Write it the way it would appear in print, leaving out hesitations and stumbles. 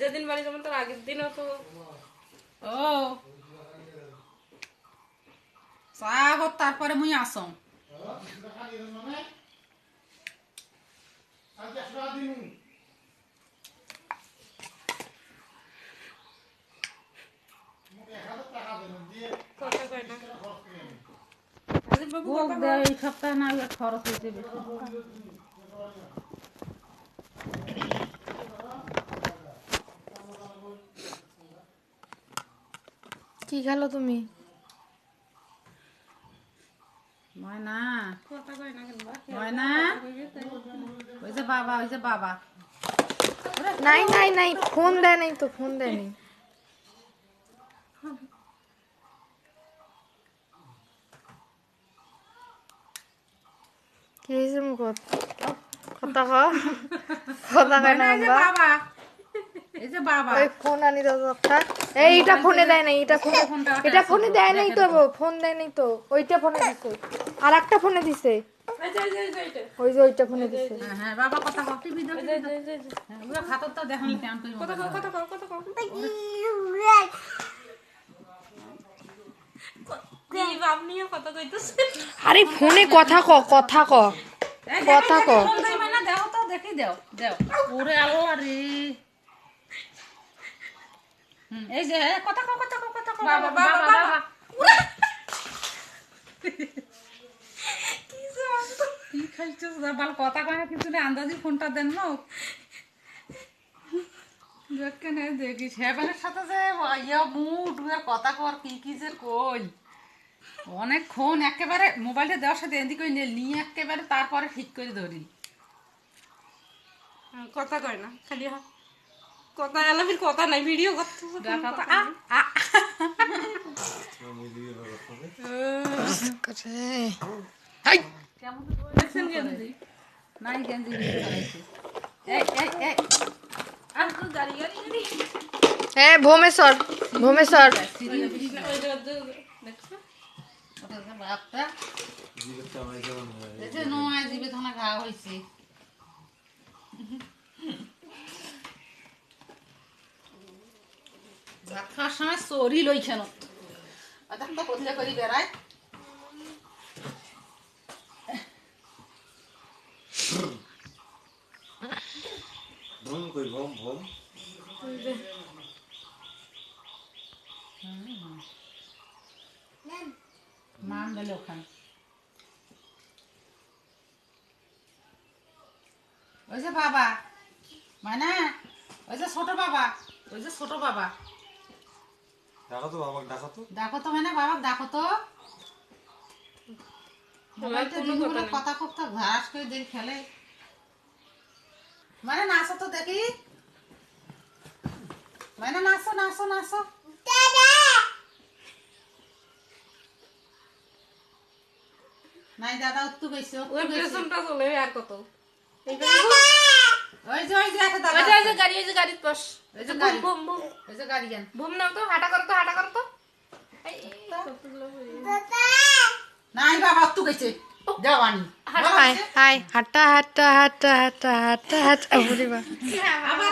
যেদিন বাড়ি যাবেন তার আগের দিনও তো ও চাহ তারপরে মুই আসম কথা কয় না। এই সপ্তাহে না খরচ হয়েছে বেশি। কি খেলো তুমি? ময়না কথা কয় না কেন? ময়না ওই যে বাবা ওই যে বাবা নাই নাই নাই, ফোন দেয় নাই তো, ফোন দেয় নাই। কি হয়েছে মুখত? কথা ক, কথা কয় না। এই যে বাবা এই যে বাবা ওই ফোন আনি দাও তো একটা। এইটা ফোনে দেয় নাই, এটা ফোনে দেয় নাই তো, ফোন দেয় নাই তো, ওইটা ফোনে দিছে, আর একটা ফোনে দিছে, ওই যে ওইটা ফোনে দিছে। হ্যাঁ বাবা কথা কও টিভি দাও ওরা খাতর তো দেখান কেমন করে কথা কও কথা কও কথা কও। কি বাপ নিয়ে কথা কইতেছে? আরে ফোনে কথা ক, কথা ক, কথা ক। মানে দাও তো দেখি দাও দাও ওরে আল্লাহ রে এই যে কথা কও কথা কও কথা কও বাবা বাবা বাবা কি খাইছো বাল কথা কয় না কিছু না আন্দাজি ফোনটা দেন না দেখেন দেখিস হেবেনের সাথে যে ইয়া মুড কথা কর কি কি যে কই অনেকক্ষণ একেবারে মোবাইলটা দেওয়ার সাথে এদিকে নিয়ে একেবারে তারপরে ঠিক করে ধরি কথা কয় না খালি কথা এলা ফির কথা নাই ভিডিও করতেছে দেখা তো কেমন দেখছেন গেঞ্জি নাই গেঞ্জি চালাইছে এই এই এই আর তো গাড়ি গাড়ি গাড়ি হ্যাঁ ভোমেশ্বর, ভোমেশ্বর। ওই যে দেখছো বাপটা দেখে নয় জিভে থানা খাওয়া হয়েছে ভাত খাওয়ার সময় চরি লই কেন তো কোথায় করি বেড়ায় ভম কই ভম ভম মান দিলে ওখানে ওই যে বাবা মানে ওই যে ছোট বাবা ওই যে ছোট বাবা ডাকো তো বাবাকে ডাকো তো দেখো তো মানে বাবা দেখো তো মোবাইলটা দিনগুলো কথা খুব তো ঘাস করে দেখি খেলে মানে নাচো তো দেখি মানে নাচো নাচো নাচো নাই দাদা উত্তু গেছে ওই পেছনটা চলে আর কত ওই যে একটা দাদা ওই যে গাড়ি ওই যে গাড়ি বস ওই যে গাড়ি বুম বুম ওই যে গাড়ি জান বুম নাও তো হাঁটা করো তো হাঁটা করো তো নাই বাবা উত্তু গেছে দেওয়ানি হাই হাই, হাঁটা হাঁটা হাঁটা হাঁটা হাঁটা হাঁটা, বলিবা। আবার